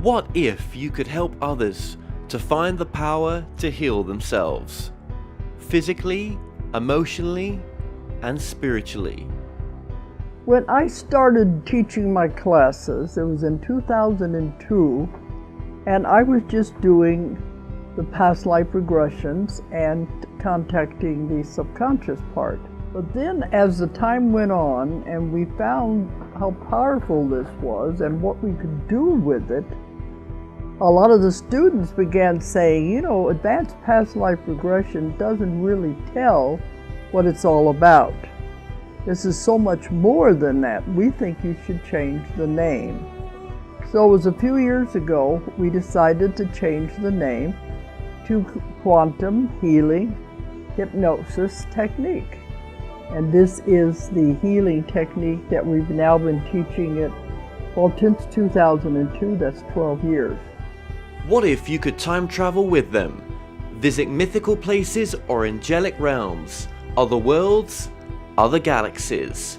What if you could help others to find the power to heal themselves? Physically, emotionally, and spiritually. When I started teaching my classes, it was in 2002, and I was just doing the past life regressions and contacting the subconscious part. But then as the time went on and we found how powerful this was and what we could do with it, a lot of the students began saying, advanced past life regression doesn't really tell what it's all about. This is so much more than that. We think you should change the name. So it was a few years ago we decided to change the name to Quantum Healing Hypnosis Technique. And this is the healing technique that we've now been teaching it, since 2002, that's 12 years. What if you could time travel with them? Visit mythical places or angelic realms, other worlds, other galaxies.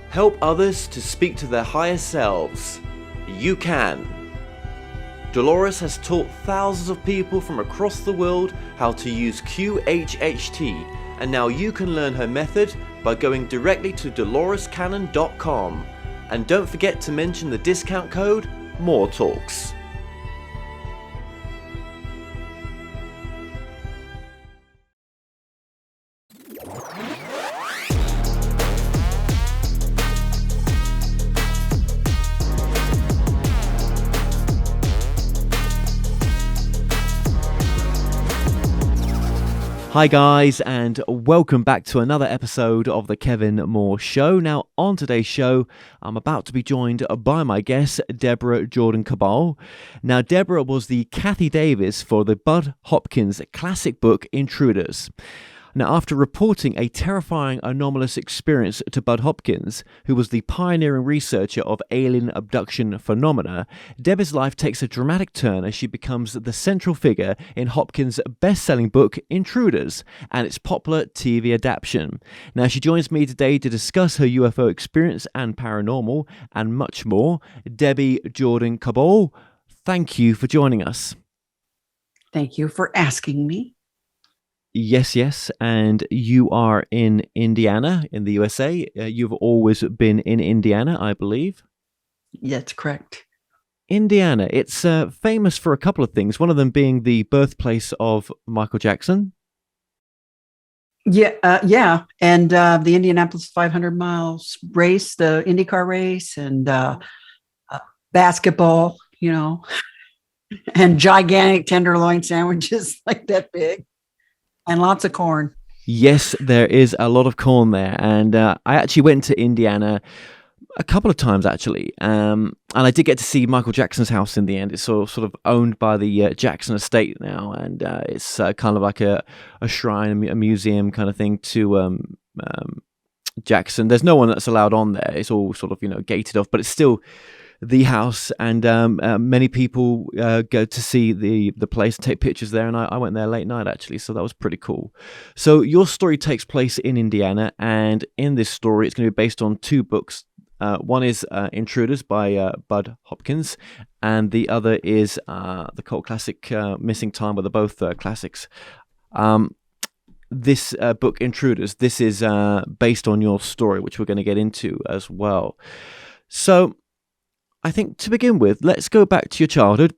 Help others to speak to their higher selves. You can. Dolores has taught thousands of people from across the world how to use QHHT, and now you can learn her method by going directly to dolorescannon.com. And don't forget to mention the discount code MORETALKS. Hi guys, and welcome back to another episode of the Kevin Moore Show. Now, on today's show, I'm about to be joined by my guest, Deborah Jordan Cabal. Now, Deborah was the Kathy Davis for the Bud Hopkins classic book, Intruders. Now, after reporting a terrifying anomalous experience to Bud Hopkins, who was the pioneering researcher of alien abduction phenomena, Deborah's life takes a dramatic turn as she becomes the central figure in Hopkins' best-selling book, Intruders, and its popular TV adaptation. Now, she joins me today to discuss her UFO experience and paranormal, and much more. Debbie Jordan Cabal, thank you for joining us. Thank you for asking me. Yes, and you are in Indiana, in the USA. You've always been in Indiana, I believe. That's correct. Indiana, it's famous for a couple of things, one of them being the birthplace of Michael Jackson. Yeah, and the Indianapolis 500 miles race, the IndyCar race, and basketball, and gigantic tenderloin sandwiches like that big. And lots of corn. Yes, there is a lot of corn there. And I actually went to Indiana a couple of times, actually. And I did get to see Michael Jackson's house in the end. It's sort of owned by the Jackson estate now. And it's kind of like a shrine, a museum kind of thing to Jackson. There's no one that's allowed on there. It's all sort of, gated off. But it's still the house, and many people go to see the place and take pictures there, and I went there late night actually, so that was pretty cool. So your story takes place in Indiana, and in this story it's going to be based on two books. One is Intruders by Bud Hopkins, and the other is the cult classic Missing Time, where they're both classics. This book, Intruders, this is based on your story, which we're going to get into as well. So I think to begin with, let's go back to your childhood,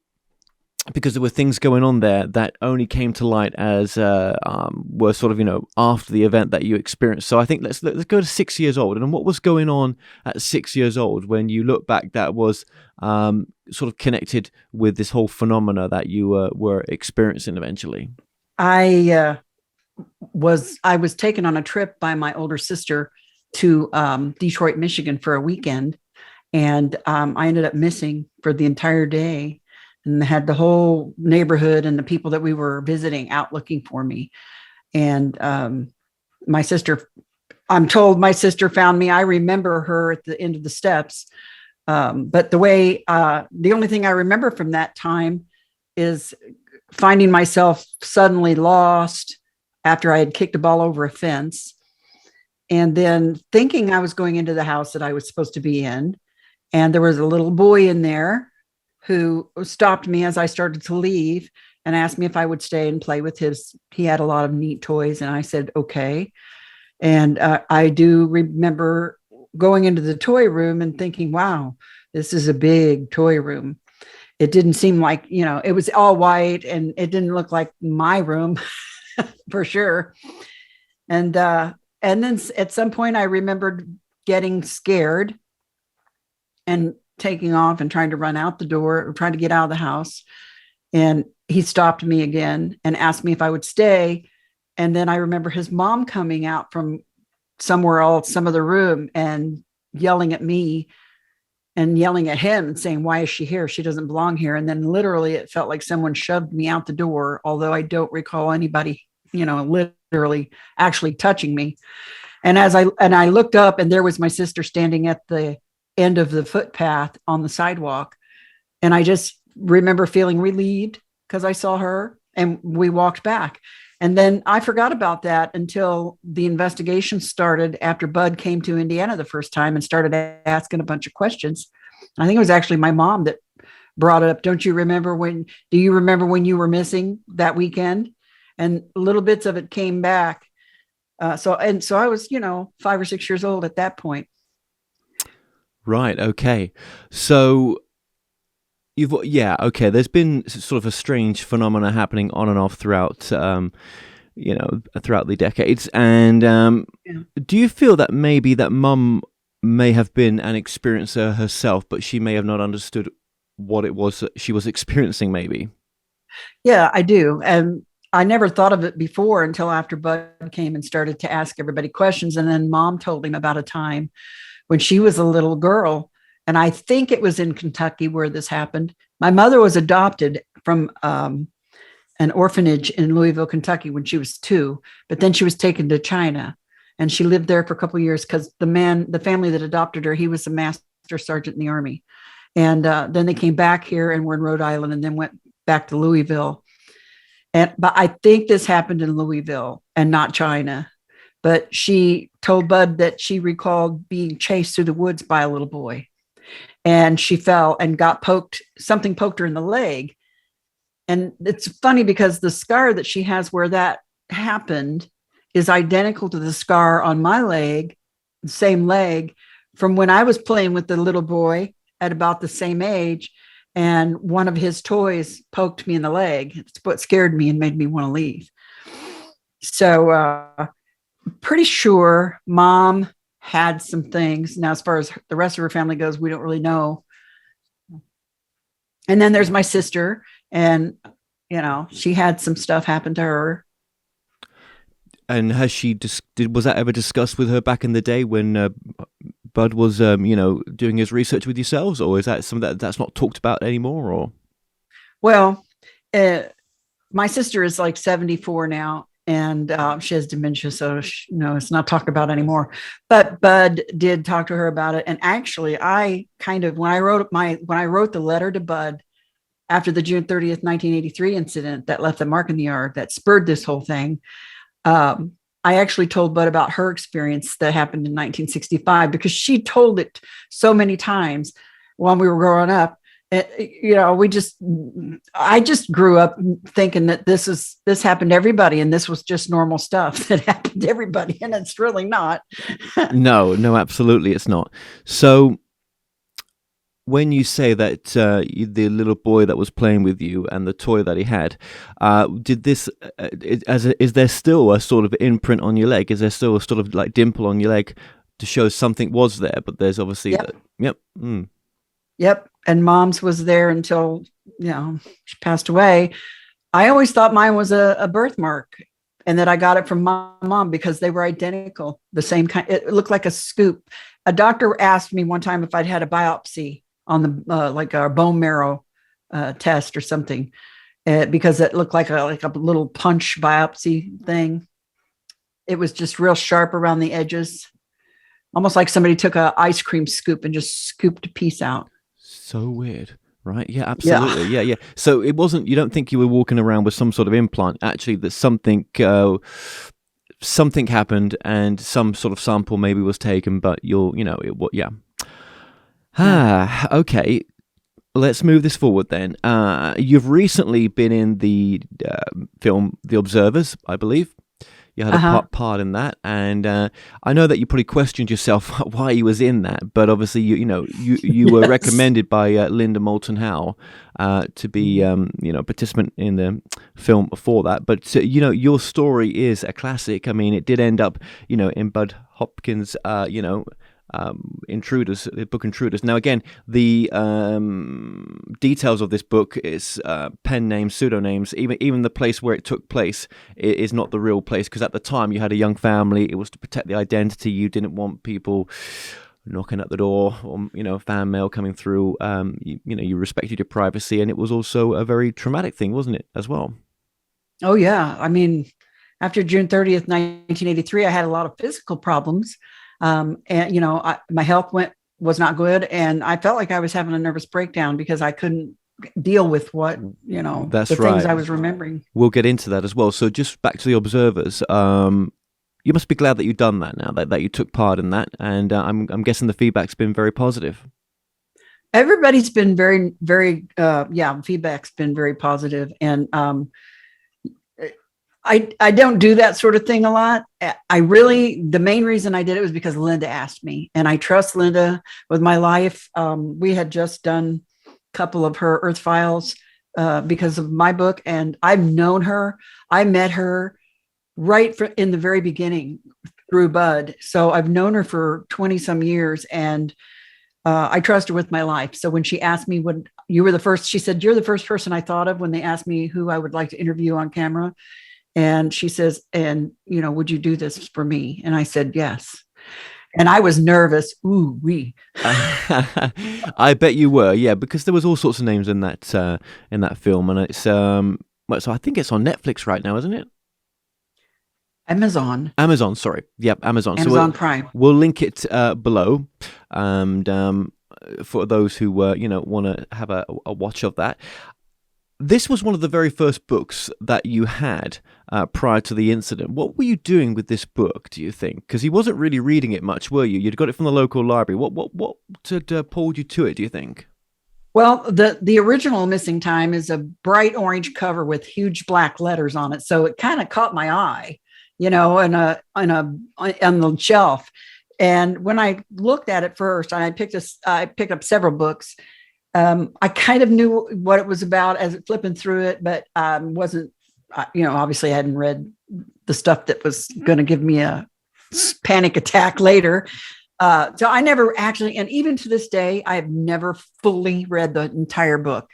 because there were things going on there that only came to light as were sort of, after the event that you experienced. So I think let's go to 6 years old. And what was going on at 6 years old when you look back that was sort of connected with this whole phenomena that you were experiencing eventually? I was taken on a trip by my older sister to Detroit, Michigan for a weekend. And I ended up missing for the entire day, and had the whole neighborhood and the people that we were visiting out looking for me. And my sister, I'm told my sister found me. I remember her at the end of the steps. But the only thing I remember from that time is finding myself suddenly lost after I had kicked a ball over a fence, and then thinking I was going into the house that I was supposed to be in. And there was a little boy in there who stopped me as I started to leave and asked me if I would stay and play with he had a lot of neat toys. And I said, okay. And I do remember going into the toy room and thinking, wow, this is a big toy room. It didn't seem like, it was all white and it didn't look like my room for sure. And then at some point I remembered getting scared and taking off and trying to run out the door or trying to get out of the house. And he stopped me again and asked me if I would stay. And then I remember his mom coming out from somewhere else, some other room, and yelling at me and yelling at him and saying, why is she here? She doesn't belong here. And then literally it felt like someone shoved me out the door, although I don't recall anybody, literally actually touching me. And I looked up and there was my sister standing at the end of the footpath on the sidewalk. And I just remember feeling relieved because I saw her and we walked back. And then I forgot about that until the investigation started after Bud came to Indiana the first time and started asking a bunch of questions. I think it was actually my mom that brought it up. Do you remember when you were missing that weekend? And little bits of it came back. So I was, 5 or 6 years old at that point. Right. Okay. So there's been sort of a strange phenomena happening on and off throughout, throughout the decades. And do you feel that maybe that Mum may have been an experiencer herself, but she may have not understood what it was that she was experiencing, maybe? Yeah, I do. And I never thought of it before until after Bud came and started to ask everybody questions. And then Mom told him about a time when she was a little girl. And I think it was in Kentucky where this happened. My mother was adopted from an orphanage in Louisville, Kentucky when she was 2, but then she was taken to China and she lived there for a couple of years because the family that adopted her, he was a master sergeant in the Army. And then they came back here and were in Rhode Island and then went back to Louisville. But I think this happened in Louisville and not China. But she told Bud that she recalled being chased through the woods by a little boy. And she fell and got something poked her in the leg. And it's funny because the scar that she has where that happened is identical to the scar on my leg, the same leg, from when I was playing with the little boy at about the same age. And one of his toys poked me in the leg. It's what scared me and made me want to leave. So pretty sure Mom had some things. Now, as far as the rest of her family goes, we don't really know. And then there's my sister, and, she had some stuff happen to her. And has she was that ever discussed with her back in the day when Bud was, doing his research with yourselves, or is that something that's not talked about anymore? Or, well, my sister is like 74 now, and she has dementia, so it's not talked about anymore. But Bud did talk to her about it, and actually, I kind of when I wrote the letter to Bud after the June 30th, 1983 incident that left the mark in the yard that spurred this whole thing. I actually told Bud about her experience that happened in 1965 because she told it so many times when we were growing up. I just grew up thinking that this happened to everybody and this was just normal stuff that happened to everybody. And it's really not. No, absolutely. It's not. So when you say that the little boy that was playing with you and the toy that he had, did this? Is there still a sort of imprint on your leg? Is there still a sort of like dimple on your leg to show something was there? But there's obviously Yep. Yep. And Mom's was there until she passed away. I always thought mine was a birthmark, and that I got it from my mom because they were identical, the same kind. It looked like a scoop. A doctor asked me one time if I'd had a biopsy on the like a bone marrow test or something, because it looked like a little punch biopsy thing. It was just real sharp around the edges, almost like somebody took an ice cream scoop and just scooped a piece out. So weird, right? Yeah, absolutely. Yeah. So it wasn't. You don't think you were walking around with some sort of implant? Actually, that something happened and some sort of sample maybe was taken, but okay. let's move this forward then. You've recently been in the film The Observers, I believe. You had a part in that, and I know that you probably questioned yourself why you was in that, but obviously you were recommended by Linda Moulton Howe to be participant in the film for that. But your story is a classic. I mean, it did end up in Bud Hopkins Intruders, the book Intruders. Now again, the details of this book is pen names, pseudonames. Even the place where it took place is not the real place, because at the time you had a young family. It was to protect the identity. You didn't want people knocking at the door, or fan mail coming through. You respected your privacy, and it was also a very traumatic thing, wasn't it, as well? Oh yeah, I mean, after June 30th, 1983, I had a lot of physical problems. And my health was not good, and I felt like I was having a nervous breakdown because I couldn't deal with what That's the right. things I was remembering. We'll get into that as well. So just back to The Observers. You must be glad that you've done that now, that you took part in that, and I'm guessing the feedback's been very positive. Everybody's been very, very, feedback's been very positive, and I don't do that sort of thing a lot. The main reason I did it was because Linda asked me, and I trust Linda with my life. We had just done a couple of her Earth Files because of my book, and I've known her. I met her right in the very beginning through Bud. So I've known her for 20 some years, and I trust her with my life. So when she asked me she said, "You're the first person I thought of when they asked me who I would like to interview on camera." And she says, "Would you do this for me?" And I said, "Yes." And I was nervous. Ooh, wee. I bet you were, yeah, because there was all sorts of names in that film, and it's so I think it's on Netflix right now, isn't it? Amazon, sorry. Yep, Amazon. Amazon Prime. We'll link it below, and for those who want to have a watch of that. This was one of the very first books that you had prior to the incident. What were you doing with this book, do you think? Because you wasn't really reading it much, were you? You'd got it from the local library. What had pulled you to it, do you think? Well, the original Missing Time is a bright orange cover with huge black letters on it, so it kind of caught my eye, on the shelf. And when I looked at it first, and I picked up several books. I kind of knew what it was about as it flipping through it, but wasn't, obviously I hadn't read the stuff that was going to give me a panic attack later. So I never actually, and even to this day, I have never fully read the entire book.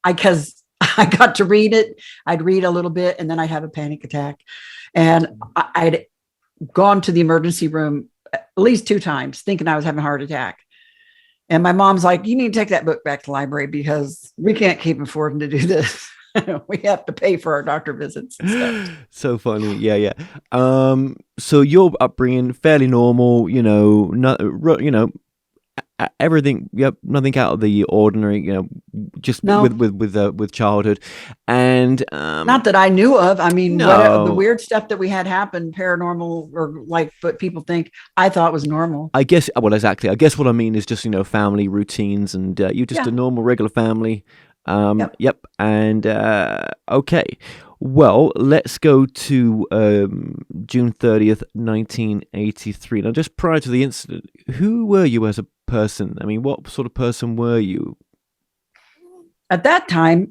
Because I got to read it, I'd read a little bit, and then I'd have a panic attack. And I'd gone to the emergency room at least 2 times thinking I was having a heart attack. And my mom's like, "You need to take that book back to the library because we can't keep affording to do this. We have to pay for our doctor visits and stuff." So funny. Yeah. So your upbringing, fairly normal, everything, nothing out of the ordinary, just No. with childhood. And Not that I knew of. I mean, No. the weird stuff that we had happen, paranormal, or like what people think, I thought was normal. I guess, well, exactly. I guess what I mean is just, family routines, and you're just Yeah. a normal, regular family. Yep. Yep. And okay. Well, let's go to June 30th, 1983. Now, just prior to the incident, who were you as a person? I mean, what sort of person were you? At that time,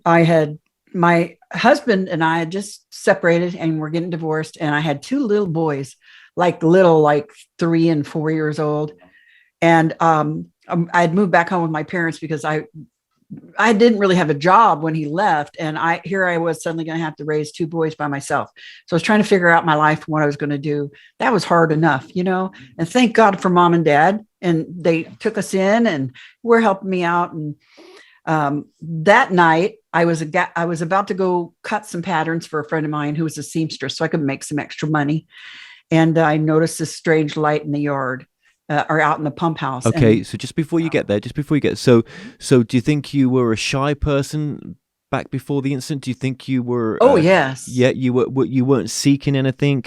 my husband and I had just separated and were getting divorced, and I had 2 little boys, like 3 and 4 years old. And I had moved back home with my parents because I didn't really have a job when he left. And I was suddenly going to have to raise 2 boys by myself. So I was trying to figure out my life and what I was going to do. That was hard enough, and thank God for Mom and Dad. And they took us in and were helping me out. And that night I was about to go cut some patterns for a friend of mine who was a seamstress, so I could make some extra money. And I noticed this strange light in the yard. Or out in the pump house. Okay, so just before you get there, so do you think you were a shy person back before the incident? Do you think you were? Oh yes. Yeah, you weren't seeking anything.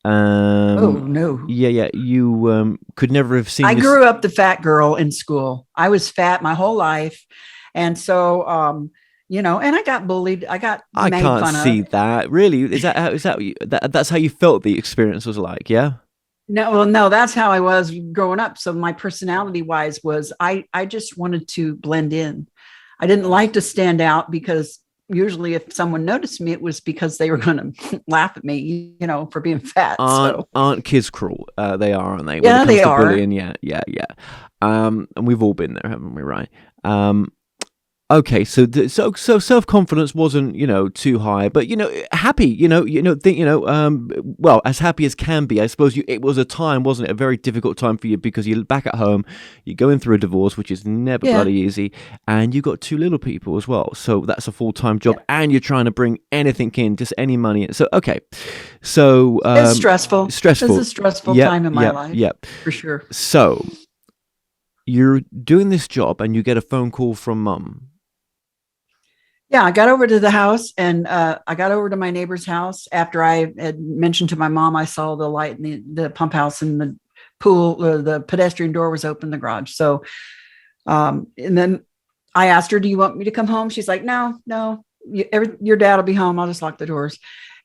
Oh no. Yeah. You could never have seen. I grew up the fat girl in school. I was fat my whole life, And so, and I got bullied. I got I made can't fun see of. that. Really, that's how you felt the experience was like? Yeah. No, well, no, that's how I was growing up. So my personality wise was I just wanted to blend in. I didn't like to stand out because usually if someone noticed me, it was because they were going to laugh at me, for being fat. So Aren't kids cruel? They are, aren't they? When it yeah, comes they to are. bullying, yeah, yeah, yeah. And we've all been there, haven't we? Right. Okay, so so self confidence wasn't too high, but happy, think well, as happy as can be. I suppose it was a time, wasn't it? A very difficult time for you because you're back at home, you're going through a divorce, which is never Yeah. bloody easy, and you got two little people as well. So that's a full time job, Yeah. and you're trying to bring anything in, just any money in. So okay, so It's stressful. It's stressful. a stressful Yep, time in my yep, life yep. for sure. So you're doing this job, and you get a phone call from mum. Yeah, I got over to the house and I got over to my neighbor's house after I had mentioned to my mom I saw the light in the pump house and the pool, the pedestrian door was open, the garage. So, and then I asked her, "Do you want me to come home?" She's like, "No, no, your dad will be home. I'll just lock the doors."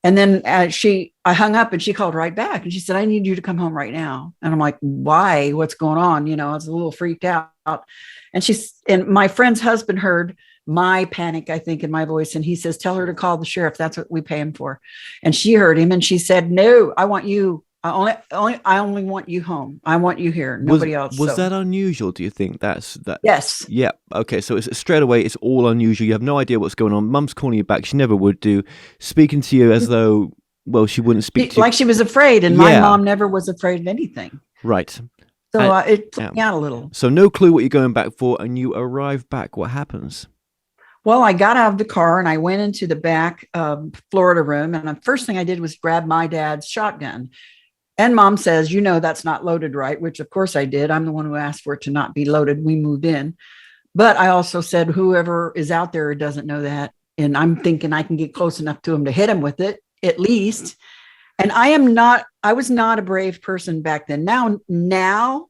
And then I hung up and she called right back and she said, "I need you to come home right now." And I'm like, "Why? What's going on?" I was a little freaked out. And my friend's husband heard my panic, I think, in my voice. And he says, "Tell her to call the sheriff. That's what we pay him for." And she heard him and she said, "No, I want you. I only want you home. I want you here. Nobody else." Was So that unusual? Do you think that's that? yes. Yeah. Okay. So it's straight away. It's all unusual. You have no idea what's going on. Mum's calling you back. She never would do. Speaking to you as though, well, she wouldn't speak to you. Like she was afraid. And my Yeah. mom never was afraid of anything. Right. So And- it took me out a little. So no clue what you're going back for, and you arrive back. What happens? Well, I got out of the car and I went into the back Florida room. And the first thing I did was grab my dad's shotgun. And mom says, "That's not loaded, right?" Which of course I did. I'm the one who asked for it to not be loaded. We moved in. But I also said, whoever is out there doesn't know that. And I'm thinking I can get close enough to him to hit him with it, at least. And I was not a brave person back then. Now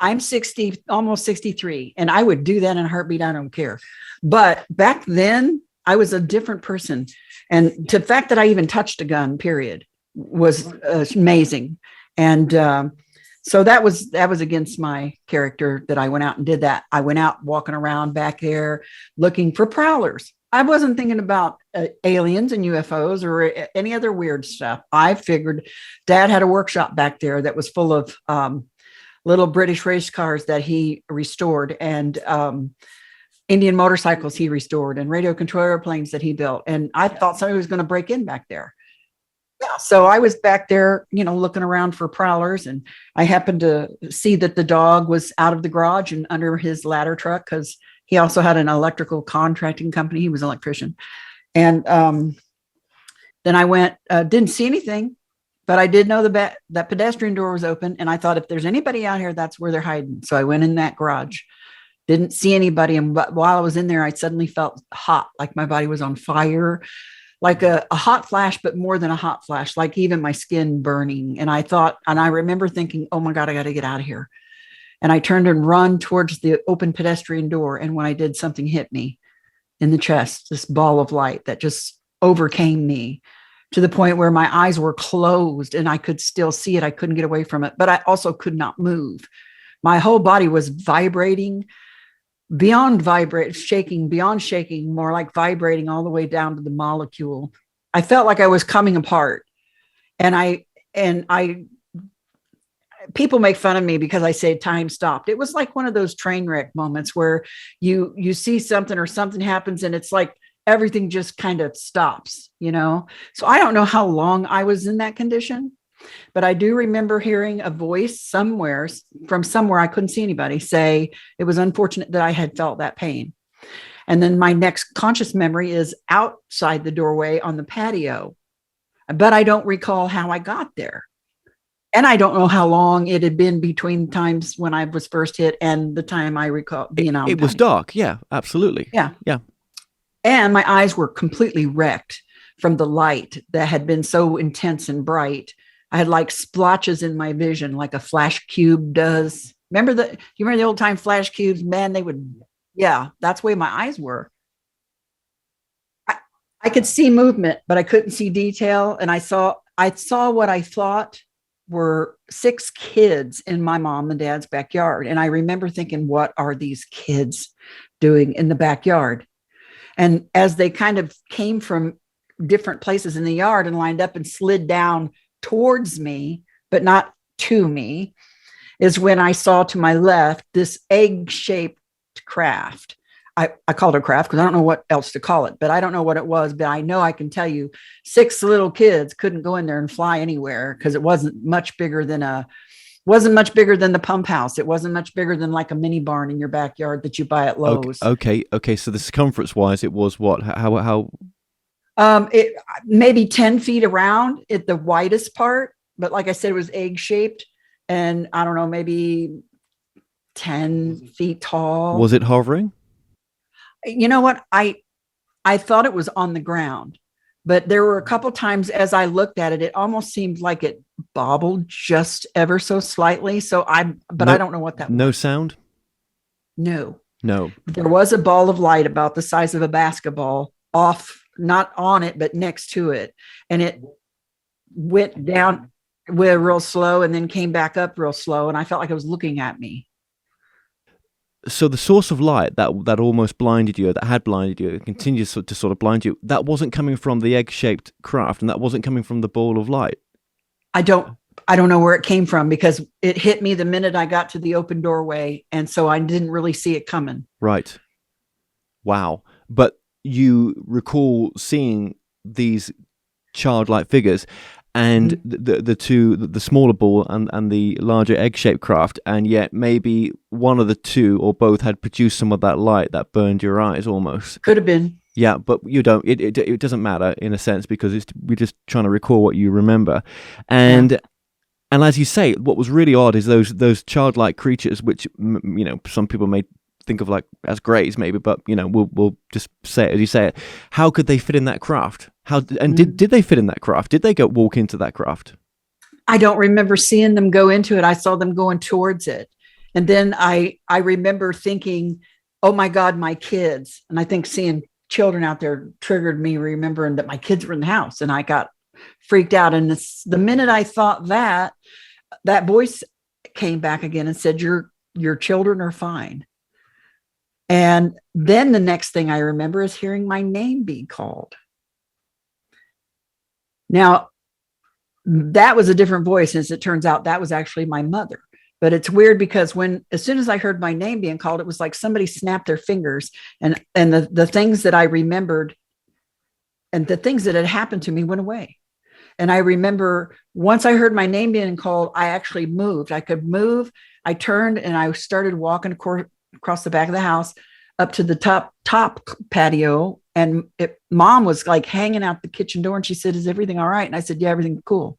I'm 60, almost 63, and I would do that in a heartbeat. I don't care. But back then I was a different person. And the fact that I even touched a gun, period, was amazing. And so that was against my character that I went out and did that. I went out walking around back there looking for prowlers. I wasn't thinking about aliens and UFOs or any other weird stuff. I figured Dad had a workshop back there that was full of little British race cars that he restored, and Indian motorcycles he restored, and radio control airplanes that he built. And I thought somebody was going to break in back there. Yeah, so I was back there, looking around for prowlers, and I happened to see that the dog was out of the garage and under his ladder truck because he also had an electrical contracting company. He was an electrician. And then I went, didn't see anything, but I did know that pedestrian door was open. And I thought, if there's anybody out here, that's where they're hiding. So I went in that garage, didn't see anybody. And while I was in there, I suddenly felt hot, like my body was on fire, like a hot flash, but more than a hot flash, like even my skin burning. And I remember thinking, "Oh my God, I got to get out of here." And I turned and run towards the open pedestrian door. And when I did, something hit me in the chest, this ball of light that just overcame me to the point where my eyes were closed and I could still see it. I couldn't get away from it, but I also could not move. My whole body was vibrating shaking, beyond shaking, more like vibrating all the way down to the molecule. I felt like I was coming apart. And I people make fun of me because I say time stopped. It was like one of those train wreck moments where you see something or something happens and it's like everything just kind of stops, So I don't know how long I was in that condition, but I do remember hearing a voice from somewhere, I couldn't see anybody, say it was unfortunate that I had felt that pain. And then my next conscious memory is outside the doorway on the patio, but I don't recall how I got there. And I don't know how long it had been between times when I was first hit and the time I recall being out. It was dark. Yeah, absolutely. Yeah. Yeah. And my eyes were completely wrecked from the light that had been so intense and bright. I had like splotches in my vision, like a flash cube does. You remember the old time flash cubes? Man, they would Yeah, that's the way my eyes were. I, I could see movement, but I couldn't see detail. And I saw what I thought were six kids in my mom and dad's backyard. And I remember thinking, what are these kids doing in the backyard? And as they kind of came from different places in the yard and lined up and slid down towards me, but not to me, is when I saw to my left this egg shaped craft. I called it a craft because I don't know what else to call it, but I don't know what it was. But I know I can tell you six little kids couldn't go in there and fly anywhere because it wasn't much bigger than the pump house. It wasn't much bigger than like a mini barn in your backyard that you buy at Lowe's. Okay. So the circumference wise, it was what? How? It maybe 10 feet around at the widest part, but like I said, it was egg shaped, and I don't know, maybe 10 feet tall. Was it hovering? You know what? I thought it was on the ground, but there were a couple times as I looked at it, it almost seemed like it bobbled just ever so slightly. I don't know what that was. No sound? No. No. There was a ball of light about the size of a basketball off, not on it, but next to it. And it went down real slow and then came back up real slow. And I felt like it was looking at me. So the source of light that almost blinded you, that had blinded you, it continues to sort of blind you, that wasn't coming from the egg-shaped craft, and that wasn't coming from the ball of light. I don't know where it came from because it hit me the minute I got to the open doorway, and so I didn't really see it coming. Right. Wow. But you recall seeing these childlike figures, and the smaller ball and the larger egg-shaped craft, and yet maybe one of the two or both had produced some of that light that burned your eyes almost. Could have been. Yeah, but you don't. It doesn't matter in a sense because we're just trying to recall what you remember, and as you say, what was really odd is those childlike creatures, which some people may think of like as greys maybe, but we'll just say it as you say it. How could they fit in that craft? Did they fit in that craft? Did they walk into that craft? I don't remember seeing them go into it. I saw them going towards it, and then I remember thinking, "Oh my God, my kids!" And I think seeing children out there triggered me remembering that my kids were in the house, and I got freaked out. And the minute I thought that voice came back again and said, "Your children are fine." And then the next thing I remember is hearing my name being called. Now, that was a different voice. As it turns out, that was actually my mother. But it's weird because as soon as I heard my name being called, it was like somebody snapped their fingers, and the things that I remembered and the things that had happened to me went away. And I remember once I heard my name being called, I actually moved. I could move. I turned and I started walking across the back of the house up to the top patio. And Mom was like hanging out the kitchen door, and she said, "Is everything all right?" And I said, "Yeah, everything's cool."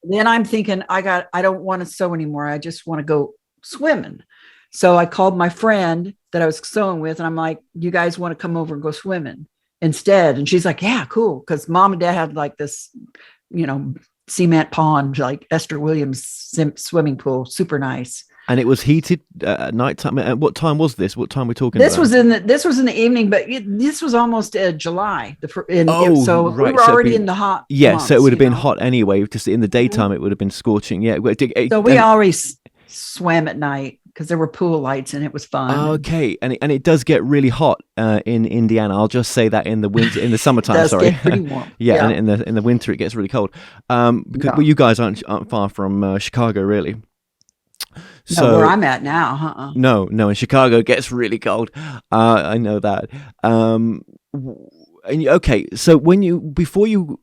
Then I'm thinking, I don't want to sew anymore. I just want to go swimming. So I called my friend that I was sewing with, and I'm like, "You guys want to come over and go swimming instead?" And she's like, "Yeah, cool." Because Mom and Dad had like this, cement pond, like Esther Williams swimming pool, super nice. And it was heated at nighttime. What time was this? What time are we talking This about? This was in the evening, but this was almost July. So we were already in the hot. Yeah, months, so it would have been hot anyway. Just in the daytime, it would have been scorching. Yeah. So we always swam at night because there were pool lights and it was fun. Okay, and it does get really hot in Indiana. I'll just say that in the winter, in the summertime. It does sorry, get pretty warm. yeah, and in the winter it gets really cold. Because you guys aren't far from Chicago, really. So where I'm at now, No, in Chicago it gets really cold. I know that. Okay, so before you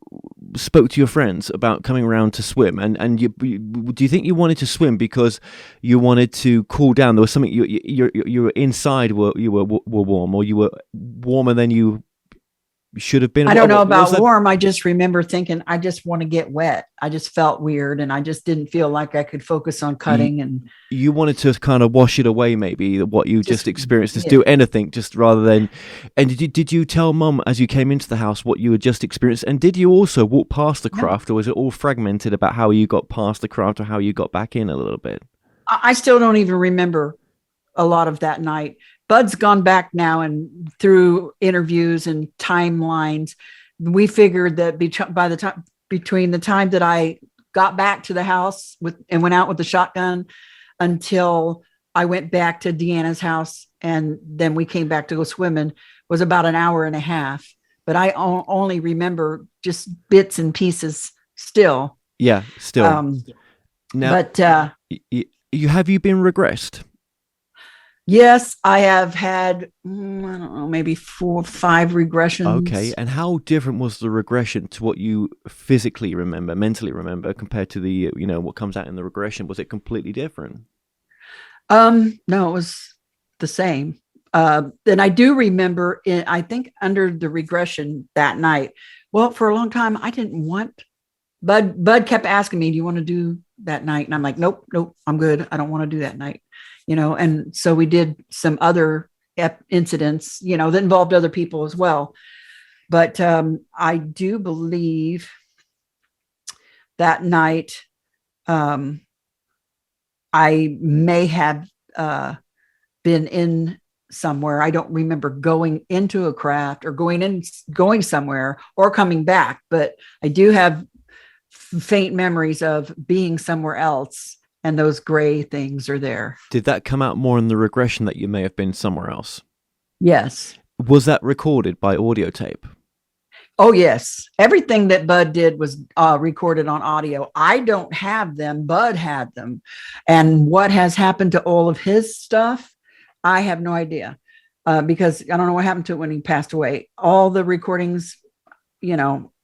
spoke to your friends about coming around to swim, and do you think you wanted to swim because you wanted to cool down? There was something you were inside, you were warm, or you were warmer than you should have been. I don't know about warm. I just remember thinking, I just want to get wet. I just felt weird, and I just didn't feel like I could focus on cutting. And you wanted to kind of wash it away, maybe what you just experienced. Just do anything, just rather than. And did you tell Mum as you came into the house what you had just experienced? And did you also walk past the craft, or was it all fragmented about how you got past the craft or how you got back in a little bit? I still don't even remember a lot of that night. Bud's gone back now, and through interviews and timelines, we figured that by the time between the time that I got back to the house and went out with the shotgun until I went back to Deanna's house and then we came back to go swimming was about an hour and a half. But I only remember just bits and pieces still. Yeah, still. Now, but have you been regressed? Yes, I have had, I don't know, maybe 4 or 5 regressions. Okay. And how different was the regression to what you physically remember, mentally remember, compared to the, what comes out in the regression? Was it completely different? No, it was the same. And I do remember, I think under the regression that night, well, for a long time, I didn't want, Bud kept asking me, do you want to do that night? And I'm like, nope, I'm good. I don't want to do that night. And so we did some other incidents, that involved other people as well. But I do believe that night I may have been in somewhere. I don't remember going into a craft or going somewhere or coming back, but I do have faint memories of being somewhere else. And those gray things are there. Did that come out more in the regression that you may have been somewhere else? Yes. Was that recorded by audio tape? Oh, yes. Everything that Bud did was recorded on audio. I don't have them. Bud had them. And what has happened to all of his stuff, I have no idea. Because I don't know what happened to it when he passed away. All the recordings,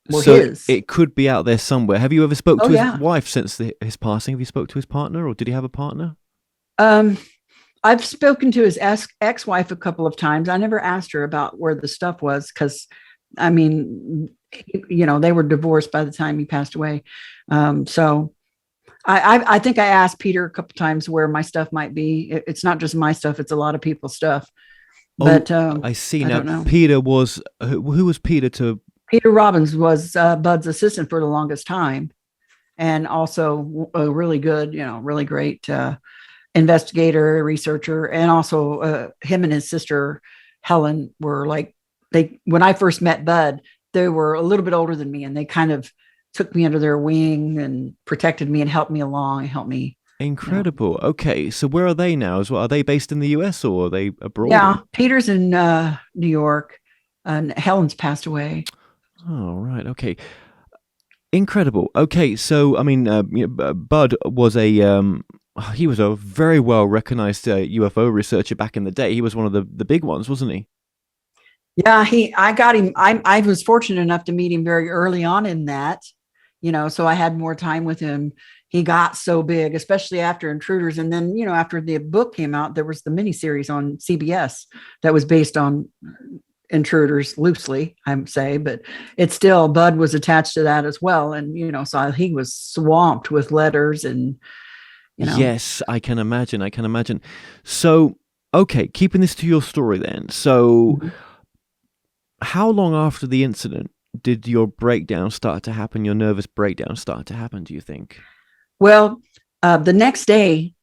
were his. It could be out there somewhere. Have you ever spoke to his wife since his passing? Have you spoke to his partner, or did he have a partner? I've spoken to his ex-wife a couple of times. I never asked her about where the stuff was because, they were divorced by the time he passed away. So I think I asked Peter a couple of times where my stuff might be. It's not just my stuff; it's a lot of people's stuff. But I see now. Peter was who was Peter to? Peter Robbins was Bud's assistant for the longest time, and also a really good, really great investigator, researcher, and also him and his sister Helen were when I first met Bud, they were a little bit older than me, and they kind of took me under their wing and protected me and helped me along and helped me. Incredible. Okay, so where are they now as well? Are they based in the US or are they abroad? Yeah, Peter's in New York, and Helen's passed away. Oh, right. Okay. Incredible. Okay. So, Bud was he was a very well recognized UFO researcher back in the day. He was one of the big ones, wasn't he? Yeah, I got him. I was fortunate enough to meet him very early on in that, so I had more time with him. He got so big, especially after Intruders. And then, after the book came out, there was the miniseries on CBS that was based on Intruders loosely, I say, but it's still, Bud was attached to that as well. And, so he was swamped with letters and, Yes, I can imagine. So, okay, keeping this to your story then. So how long after the incident did your breakdown start to happen, your nervous breakdown start to happen, do you think? Well, the next day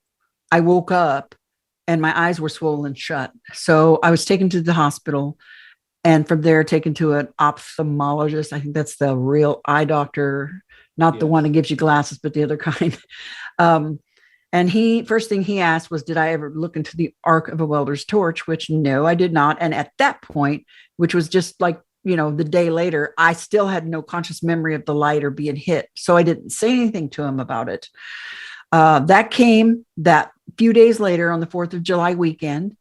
I woke up and my eyes were swollen shut. So I was taken to the hospital. And from there, taken to an ophthalmologist. I think that's the real eye doctor, not the one that gives you glasses, but the other kind. And first thing he asked was, did I ever look into the arc of a welder's torch? Which no, I did not. And at that point, which was just like, the day later, I still had no conscious memory of the light or being hit. So I didn't say anything to him about it. That came that few days later on the 4th of July weekend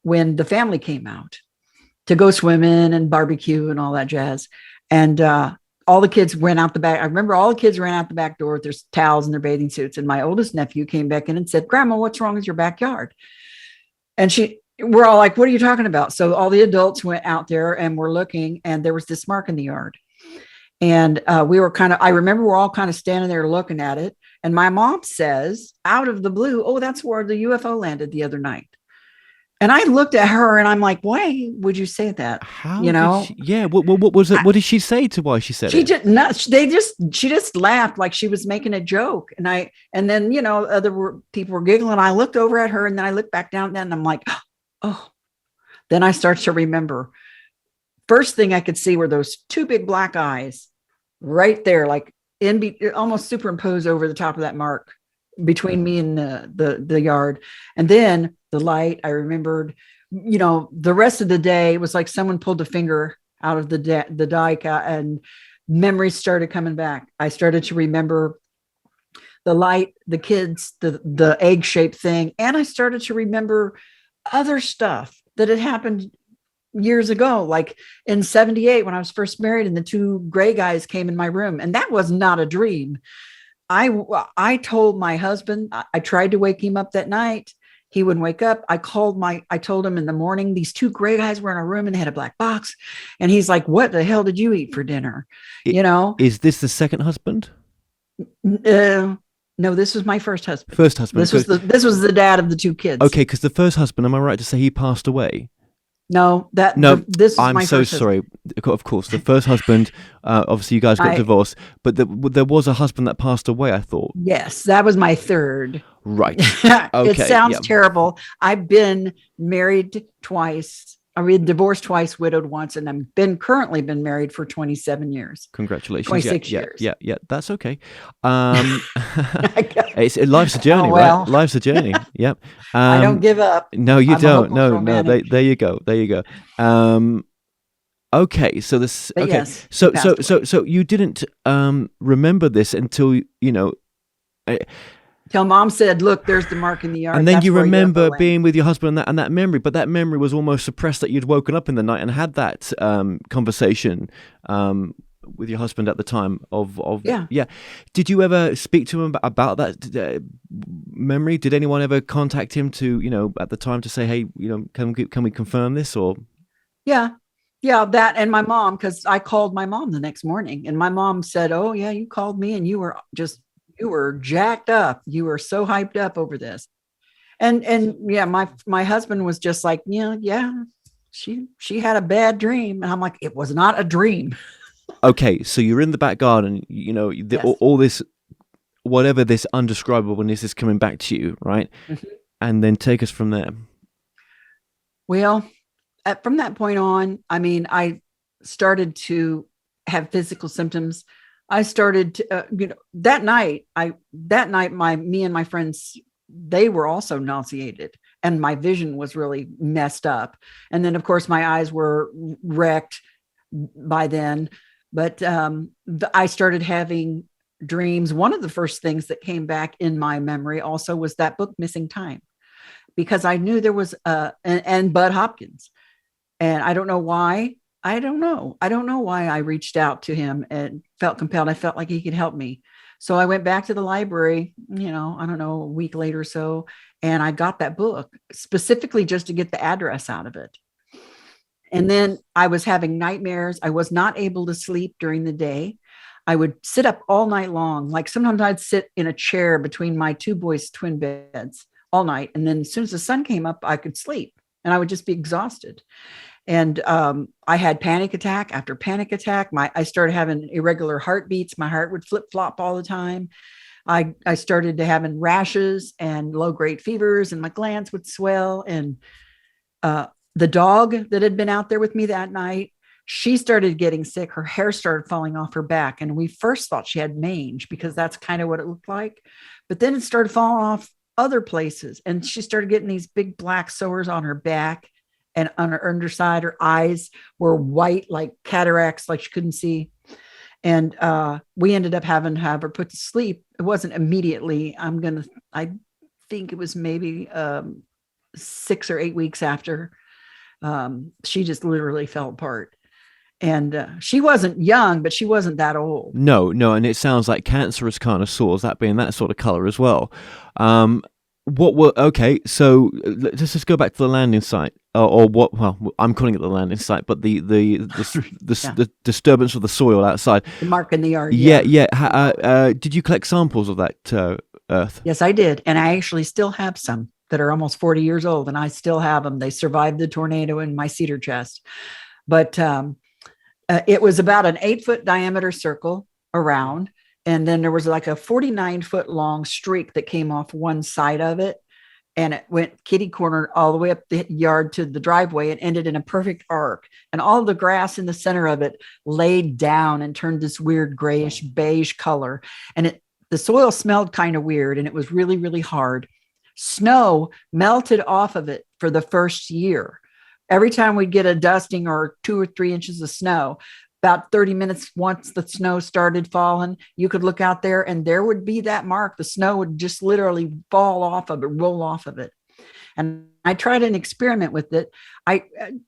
when the family came out to go swimming and barbecue and all that jazz. And all the kids ran out the back. I remember all the kids ran out the back door with their towels and their bathing suits. And my oldest nephew came back in and said, "Grandma, what's wrong with your backyard?" And we're all like, "What are you talking about?" So all the adults went out there and were looking, and there was this mark in the yard. And we were I remember we're all kind of standing there looking at it. And my mom says out of the blue, "Oh, that's where the UFO landed the other night." And I looked at her and I'm like, why would you say that? How? What was it? What did she say to why she said it? She just laughed like she was making a joke. And then, other people were giggling. I looked over at her and then I looked back down and I'm like, oh, Then I start to remember. First thing I could see were those two big black eyes right there, like almost superimposed over the top of that mark between me and the yard. And then the light, I remembered, the rest of the day was like someone pulled a finger out of the dike, and memories started coming back. I started to remember the light, the kids, the egg-shaped thing. And I started to remember other stuff that had happened years ago, like in 78 when I was first married and the two gray guys came in my room, and that was not a dream. I told my husband, I tried to wake him up that night. He wouldn't wake up. I told him in the morning, these two gray guys were in our room and they had a black box. And he's like, what the hell did you eat for dinner? Is this the second husband? No, this was my first husband. First husband. This was the dad of the two kids. Okay, because the first husband, am I right to say he passed away? No, this is I'm my so first sorry. husband. Of course, the first husband. Obviously, you guys got divorced, but there was a husband that passed away. I thought. Yes, that was my third. Right. Okay. It sounds yeah. terrible. I've been married twice. I've been divorced twice, widowed once, and I've currently been married for 27 years. Congratulations. 26 years. Yeah. That's okay. Life's a journey, well. right? Life's a journey. Yep. I don't give up. No, you I'm don't. No. romantic. There you go. Okay. So this. But okay. yes, So you didn't remember this until till mom said, look, there's the mark in the yard. and then That's you where remember UFO being with your husband and that memory, but that memory was almost suppressed, that you'd woken up in the night and had that conversation with your husband at the time of Yeah. Did you ever speak to him about that memory? Did anyone ever contact him to, at the time to say, hey, can we confirm this? Or Yeah, that, and my mom, because I called my mom the next morning, and my mom said, oh yeah, you called me and you were jacked up. You were so hyped up over this. And yeah, my husband was just like, yeah, she had a bad dream. And I'm like, it was not a dream. Okay, so you're in the back garden, Yes. all this, whatever this undescribableness is coming back to you, right? Mhm. And then take us from there. Well, from that point on, I mean, I started to have physical symptoms. I started to, that night, me and my friends, they were also nauseated, and my vision was really messed up. And then of course my eyes were wrecked by then, but I started having dreams. One of the first things that came back in my memory also was that book, Missing Time, because I knew there was, and Bud Hopkins. And I don't know why. I don't know why I reached out to him and felt compelled. I felt like he could help me. So I went back to the library, I don't know, a week later or so, and I got that book specifically just to get the address out of it. And then I was having nightmares. I was not able to sleep during the day. I would sit up all night long. Like sometimes I'd sit in a chair between my two boys' twin beds all night. And then as soon as the sun came up, I could sleep and I would just be exhausted. And I had panic attack after panic attack. I started having irregular heartbeats. My heart would flip flop all the time. I started to having rashes and low grade fevers, and my glands would swell. And the dog that had been out there with me that night, she started getting sick. Her hair started falling off her back. And we first thought she had mange because that's kind of what it looked like. But then it started falling off other places. And she started getting these big black sores on her back. And on her underside, her eyes were white, like cataracts, like she couldn't see. And we ended up having to have her put to sleep. It wasn't immediately. I think it was maybe 6 or 8 weeks after. She just literally fell apart. And she wasn't young, but she wasn't that old. No. And it sounds like cancerous kind of sores, that being that sort of color as well. Okay, so let's just go back to the landing site, or what? Well, I'm calling it the landing site, but the disturbance of the soil outside, The mark in the yard. Yeah. Did you collect samples of that earth? Yes, I did, and I actually still have some that are almost 40 years old, and I still have them. They survived the tornado in my cedar chest, but it was about an 8-foot diameter circle around. And then there was like a 49-foot long streak that came off one side of it. and it went kitty corner all the way up the yard to the driveway and ended in a perfect arc. And all the grass in the center of it laid down and turned this weird grayish beige color. And the soil smelled kind of weird, and it was really, really hard. Snow melted off of it for the first year. Every time we'd get a dusting or 2 or 3 inches of snow, about 30 minutes once the snow started falling, you could look out there and there would be that mark. The snow would just literally fall off of it, roll off of it. And I tried an experiment with it.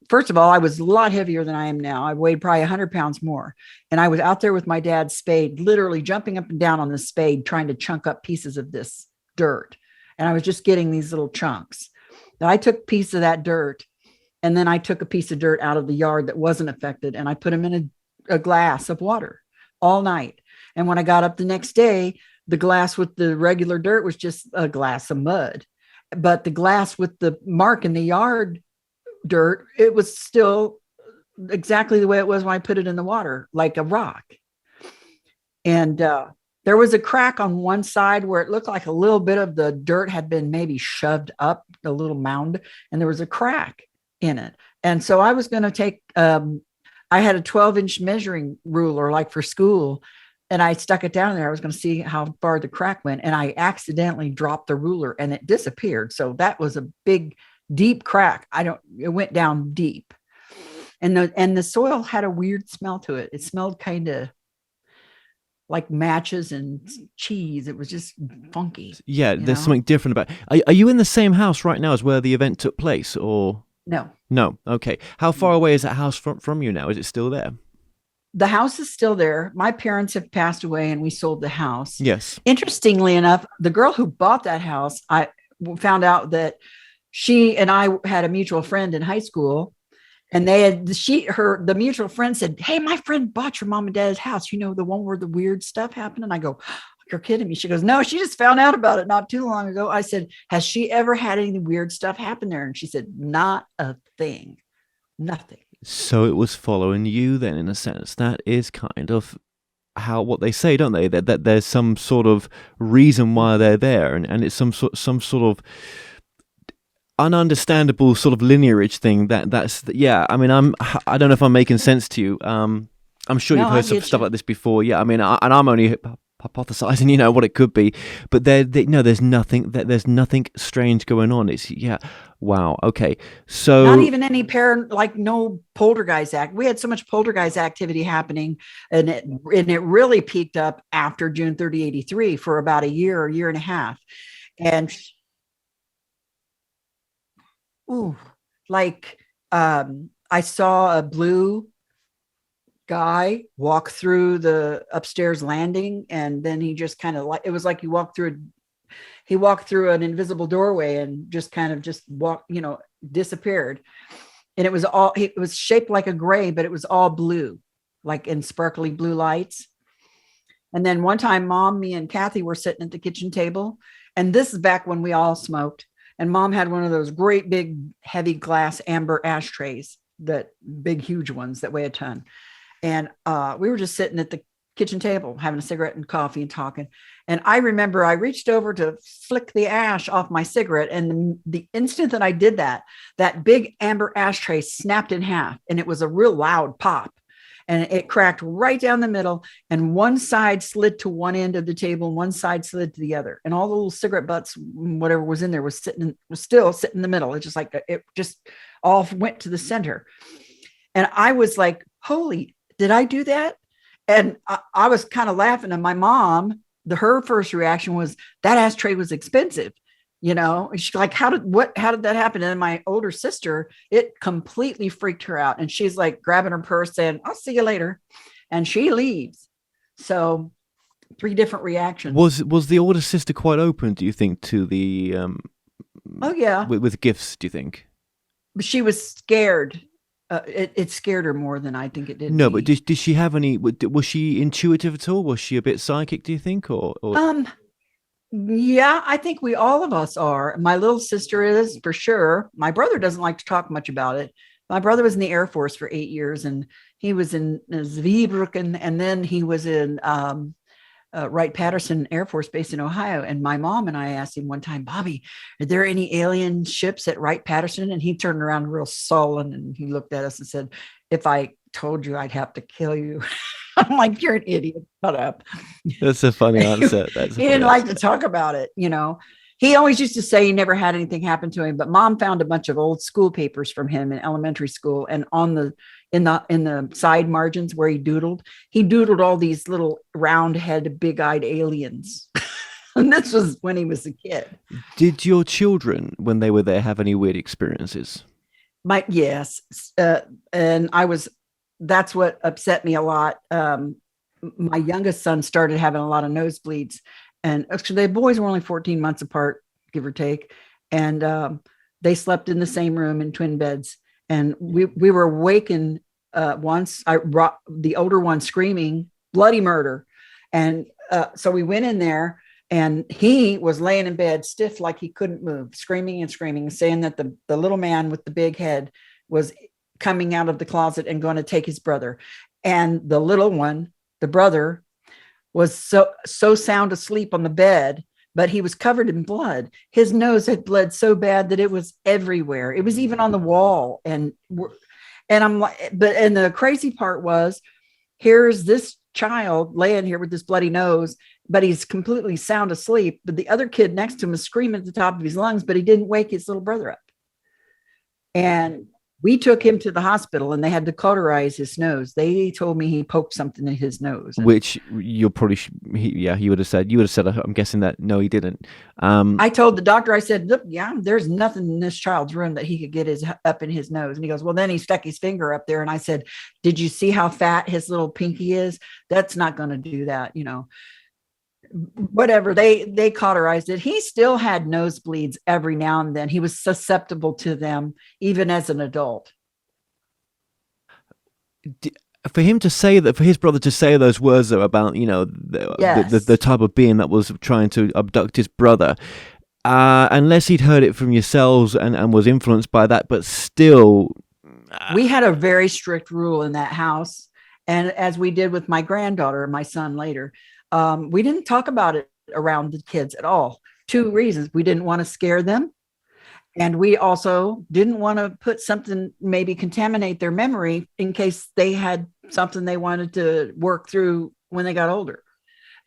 First of all, I was a lot heavier than I am now. I weighed probably 100 pounds more. And I was out there with my dad's spade, literally jumping up and down on the spade, trying to chunk up pieces of this dirt. And I was just getting these little chunks. Now, I took a piece of that dirt, and then I took a piece of dirt out of the yard that wasn't affected, and I put them in a glass of water all night. And when I got up the next day, the glass with the regular dirt was just a glass of mud. But the glass with the mark in the yard dirt, it was still exactly the way it was when I put it in the water, like a rock. And there was a crack on one side where it looked like a little bit of the dirt had been maybe shoved up, a little mound, and there was a crack in it. And so I was going to take, I had a 12-inch measuring ruler like for school, and I stuck it down there. I was going to see how far the crack went, and I accidentally dropped the ruler and it disappeared. So that was a big, deep crack. It went down deep. And the soil had a weird smell to it. It smelled kind of like matches and cheese. It was just funky. Yeah, there's something different about it. Are you in the same house right now as where the event took place, or? No. Okay. How far away is that house from you now? Is it still there? The house is still there. My parents have passed away and we sold the house. Yes. Interestingly enough, the girl who bought that house, I found out that she and I had a mutual friend in high school, and the mutual friend said, "Hey, my friend bought your mom and dad's house. You know, the one where the weird stuff happened." And I go, "You're kidding me." She goes, "No, she just found out about it not too long ago." I said, "Has she ever had any weird stuff happen there?" And she said, "Not a thing, nothing." So it was following you then, in a sense. That is kind of what they say, don't they? That there's some sort of reason why they're there, and it's some sort of ununderstandable sort of lineage thing. I mean, I don't know if I'm making sense to you. I'm sure you've heard some stuff like this before. Yeah, I mean, I'm only hypothesizing, what it could be, but there's nothing strange going on. Wow. Okay. So not even any no poltergeist act. We had so much poltergeist activity happening, and it really peaked up after June 30, 1983 for about a year and a half. And I saw a blue guy walk through the upstairs landing, and then he just kind of it was like he walked through an invisible doorway and just kind of walked, disappeared. And it was shaped like a gray, but it was all blue, like in sparkly blue lights. And then one time, Mom, me, and Kathy were sitting at the kitchen table, and this is back when we all smoked. And Mom had one of those great big heavy glass amber ashtrays, that big huge ones that weigh a ton. And we were just sitting at the kitchen table having a cigarette and coffee and talking. And I remember I reached over to flick the ash off my cigarette, and the instant that I did that big amber ashtray snapped in half, and it was a real loud pop. And it cracked right down the middle, and one side slid to one end of the table and one side slid to the other. And all the little cigarette butts, whatever was in there, was still sitting in the middle. It just all went to the center. And I was like, holy, did I do that? And I was kind of laughing. And my mom, her first reaction was, that ashtray was expensive. She's like, how did that happen? And my older sister, it completely freaked her out. And she's like grabbing her purse saying, "I'll see you later." And she leaves. So 3 different reactions. Was the older sister quite open, do you think, to the, oh yeah, with gifts, do you think? She was scared. It scared her more than I think it did. No, but did she have any, was she intuitive at all? Was she a bit psychic, do you think? Or? Yeah, I think all of us are. My little sister is, for sure. My brother doesn't like to talk much about it. My brother was in the Air Force for 8 years, and he was in Zweibrücken, and then he was in Wright-Patterson Air Force Base in Ohio. And my mom and I asked him one time, Bobby, are there any alien ships at Wright-Patterson? And he turned around real sullen and he looked at us and said, if I told you, I'd have to kill you. I'm like, you're an idiot. Shut up. That's a funny answer. He didn't like to talk about it. He always used to say he never had anything happen to him, but mom found a bunch of old school papers from him in elementary school. And in the side margins where he doodled all these little round head, big eyed aliens. And this was when he was a kid. Did your children, when they were there, have any weird experiences? Yes. And that's what upset me a lot. My youngest son started having a lot of nosebleeds, and actually the boys were only 14 months apart, give or take. And they slept in the same room in twin beds. And we were awakened once. I brought the older one screaming bloody murder. And so we went in there, and he was laying in bed stiff, like he couldn't move, screaming and screaming, saying that the little man with the big head was coming out of the closet and going to take his brother. And the little one, the brother, was so sound asleep on the bed, but he was covered in blood. His nose had bled so bad that it was everywhere. It was even on the wall. And I'm like, and the crazy part was, here's this child laying here with this bloody nose, but he's completely sound asleep. But the other kid next to him is screaming at the top of his lungs, but he didn't wake his little brother up. And we took him to the hospital, and they had to cauterize his nose. They told me he poked something in his nose. Which you're probably, you would have said, I'm guessing that, no, he didn't. I told the doctor, I said, look, there's nothing in this child's room that he could get up in his nose. And he goes, well, then he stuck his finger up there. And I said, did you see how fat his little pinky is? That's not going to do that. Whatever, they cauterized it. He still had nosebleeds every now and then. He was susceptible to them even as an adult. For him to say that, for his brother to say those words though, about the type of being that was trying to abduct his brother, unless he'd heard it from yourselves and was influenced by that, but still, we had a very strict rule in that house, and as we did with my granddaughter and my son later. We didn't talk about it around the kids at all. 2 reasons. We didn't want to scare them. And we also didn't want to put something, maybe contaminate their memory in case they had something they wanted to work through when they got older.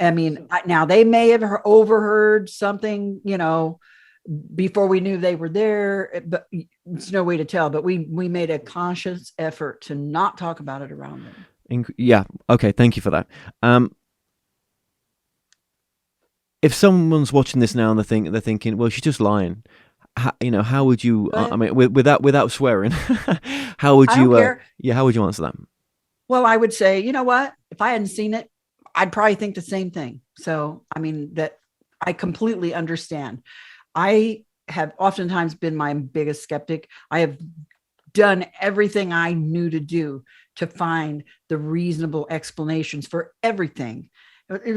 I mean, now they may have overheard something, before we knew they were there, but there's no way to tell. But we made a conscious effort to not talk about it around them. Yeah. Okay. Thank you for that. If someone's watching this now and they're thinking, well, she's just lying. How would you? I mean, without swearing, how would you? How would you answer that? Well, I would say, you know what? If I hadn't seen it, I'd probably think the same thing. So, I mean, that I completely understand. I have oftentimes been my biggest skeptic. I have done everything I knew to do to find the reasonable explanations for everything.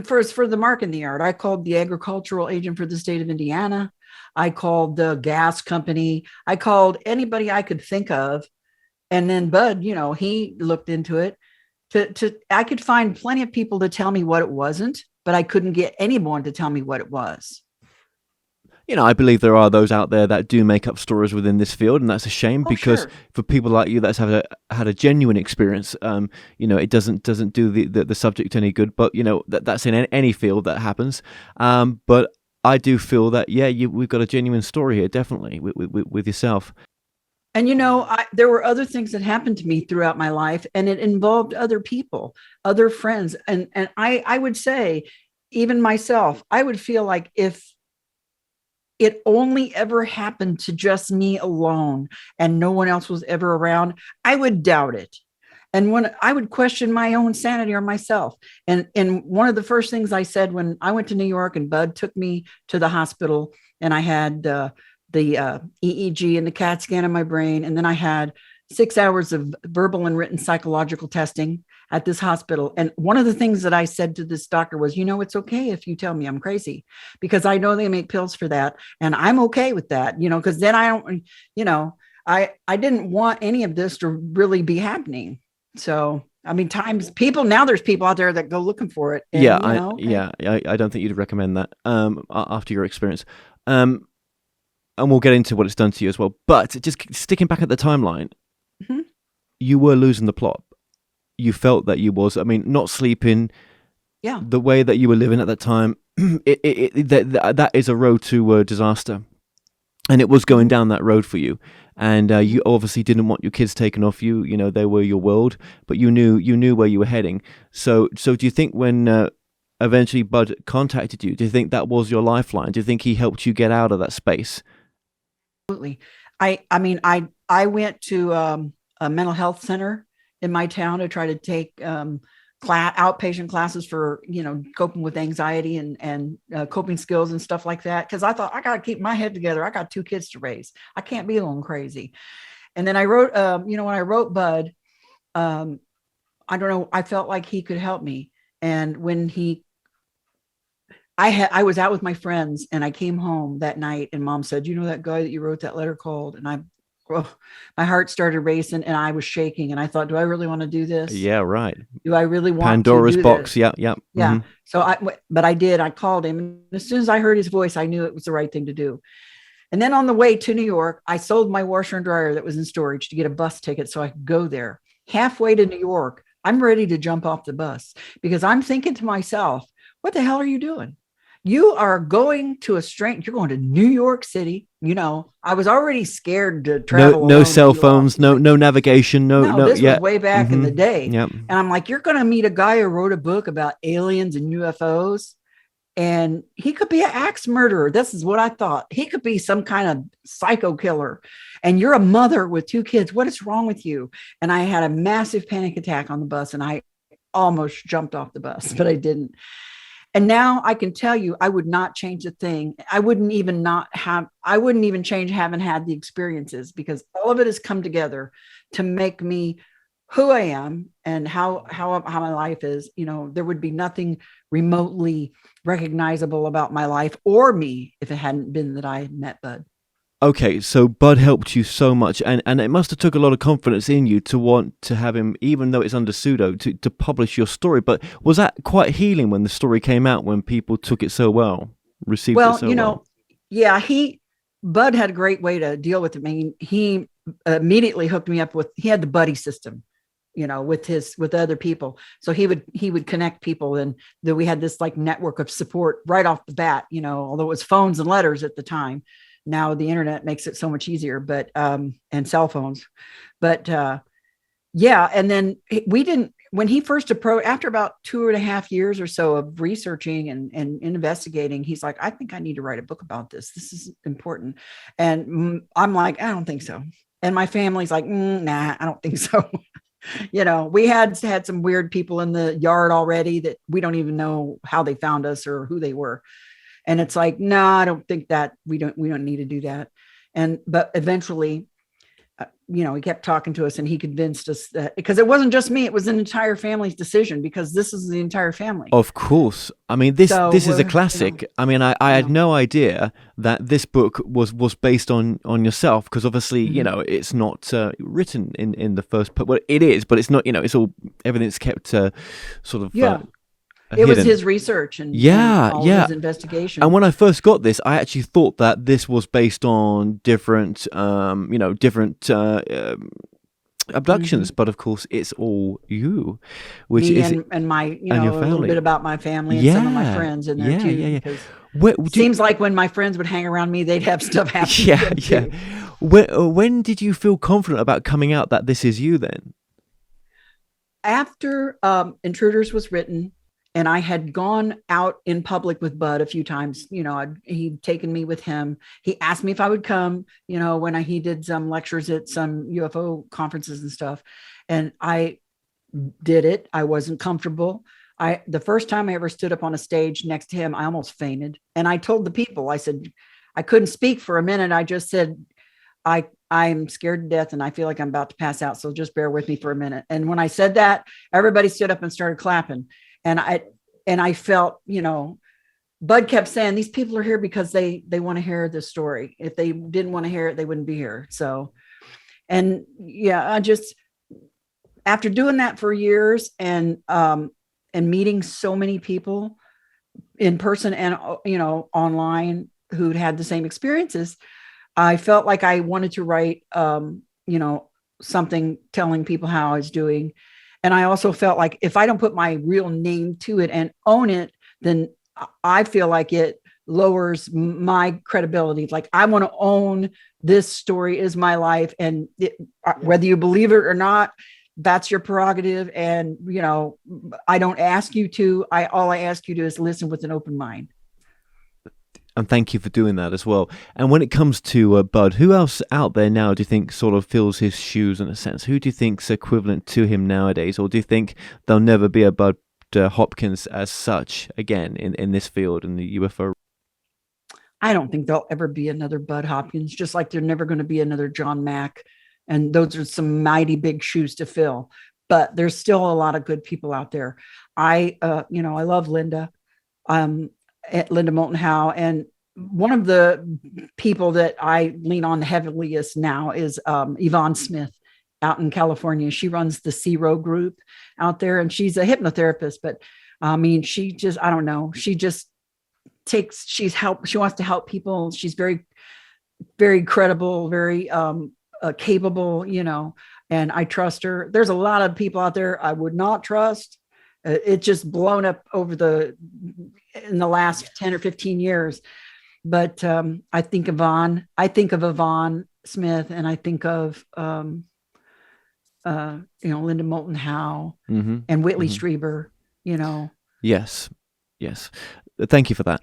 First, for the mark in the yard, I called the agricultural agent for the state of Indiana. I called the gas company. I called anybody I could think of. And then Bud, he looked into it. I could find plenty of people to tell me what it wasn't, but I couldn't get anyone to tell me what it was. I believe there are those out there that do make up stories within this field, and that's a shame because for people like you that's had a genuine experience, it doesn't do the subject any good. But that's in any field that happens. But I do feel that we've got a genuine story here, definitely with yourself. And there were other things that happened to me throughout my life, and it involved other people, other friends, and I would say, even myself, I would feel like if it only ever happened to just me alone and no one else was ever around, I would doubt it. And when I would question my own sanity or myself. And one of the first things I said when I went to New York and Bud took me to the hospital, and I had the EEG and the CAT scan in my brain. And then I had 6 hours of verbal and written psychological testing at this hospital. And one of the things that I said to this doctor was, it's okay if you tell me I'm crazy, because I know they make pills for that. And I'm okay with that, because then I don't, I didn't want any of this to really be happening. So I mean, there's people out there that go looking for it. And, Yeah, you know, I don't think you'd recommend that after your experience. And we'll get into what it's done to you as well. But just sticking back at the timeline, Mhm. you were losing the plot. You felt that you was, I mean, not sleeping, Yeah. the way that you were living at that time, that is a road to disaster. And it was going down that road for you. And you obviously didn't want your kids taken off you. You know, they were your world, but you knew where you were heading. So do you think when eventually Bud contacted you, do you think that was your lifeline? Do you think he helped you get out of that space? Absolutely. I mean, I went to a mental health center in my town to try to take outpatient classes for, you know, coping with anxiety and coping skills and stuff like that. Cause I thought I got to keep my head together. I got 2 kids to raise. I can't be alone crazy. And then I wrote, you know, when I wrote Bud, I don't know, I felt like he could help me. And when I was out with my friends and I came home that night and Mom said, you know, that guy that you wrote that letter called? And my heart started racing and I was shaking and I thought, do I really want to do this? Yeah, right. Do I really want Pandora's to do box. this? Yeah. Yeah. Mhm. So but I did, I called him. And as soon as I heard his voice, I knew it was the right thing to do. And then on the way to New York, I sold my washer and dryer that was in storage to get a bus ticket so I could go there. Halfway to New York, I'm ready to jump off the bus because I'm thinking to myself, what the hell are you doing? You are going to you're going to New York City. You know, I was already scared to travel. No cell phones, no navigation, no. This was way back in the day. Yep. And I'm like, you're going to meet a guy who wrote a book about aliens and UFOs. And he could be an axe murderer. This is what I thought. He could be some kind of psycho killer. And you're a mother with 2 kids. What is wrong with you? And I had a massive panic attack on the bus and I almost jumped off the bus, but I didn't. And now I can tell you, I would not change a thing. I wouldn't even change having had the experiences because all of it has come together to make me who I am and how my life is. You know, there would be nothing remotely recognizable about my life or me if it hadn't been that I met Bud. Okay, so Bud helped you so much, and it must have took a lot of confidence in you to want to have him, even though it's under pseudo, to publish your story. But was that quite healing when the story came out, when people took it so well, received it so you know, well? Yeah, Bud had a great way to deal with it. I mean, he immediately hooked me up he had the buddy system, you know, with other people. So he would connect people, and then we had this like network of support right off the bat, you know, although it was phones and letters at the time. Now the internet makes it so much easier, but and cell phones. But yeah, and then when he first approached, after about 2.5 years or so of researching and investigating, he's like, I think I need to write a book about this. This is important. And I'm like, I don't think so. And my family's like, nah, I don't think so. You know, we had some weird people in the yard already that we don't even know how they found us or who they were. And it's like, no, I don't think that we don't need to do that. But eventually, you know, he kept talking to us and he convinced us that, because it wasn't just me, it was an entire family's decision, because this is the entire family. Of course. I mean, this is a classic. You know, I mean, I had no idea that this book was based on yourself, because obviously, you know, it's not written in the first part. Well, it is, but it's not, you know, everything's kept sort of it was his research and his investigation. And when I first got this, I actually thought that this was based on different abductions, but of course it's all you, which is and my, you know, your a little bit about my family and some of my friends in there too. It seems like when my friends would hang around me, they'd have stuff happen. When did you feel confident about coming out that this is you then? After Intruders was written, and I had gone out in public with Bud a few times, you know, he'd taken me with him. He asked me if I would come, you know, when he did some lectures at some UFO conferences and stuff. And I did it. I wasn't comfortable. The first time I ever stood up on a stage next to him, I almost fainted. And I told the people, I said, I couldn't speak for a minute. I just said, I'm scared to death and I feel like I'm about to pass out. So just bear with me for a minute. And when I said that, everybody stood up and started clapping. And I felt, you know, Bud kept saying, these people are here because they want to hear this story. If they didn't want to hear it, they wouldn't be here. So, and yeah, after doing that for years and meeting so many people in person and online who'd had the same experiences, I felt like I wanted to write something telling people how I was doing. And I also felt like if I don't put my real name to it and own it, then I feel like it lowers my credibility. Like, I want to own this story is my life, and whether you believe it or not, that's your prerogative. And I don't ask you to. All I ask you to is listen with an open mind. And thank you for doing that as well. And when it comes to Bud, who else out there now do you think sort of fills his shoes in a sense? Who do you think's equivalent to him nowadays? Or do you think there'll never be a Bud Hopkins as such again in this field, in the UFO? I don't think there'll ever be another Bud Hopkins, just like there's never going to be another John Mack. And those are some mighty big shoes to fill. But there's still a lot of good people out there. I love Linda. Linda Moulton Howe, and one of the people that I lean on the heaviest now is Yvonne Smith out in California. She runs the CRO group out there, and she's a hypnotherapist, but I mean, she just she wants to help people. She's very, very credible, very capable, and I trust her. There's a lot of people out there I would not trust. It's just blown up in the last 10 or 15 years. But I think of Yvonne Smith, and I think of, Linda Moulton Howe and Whitley Strieber, Yes. Thank you for that.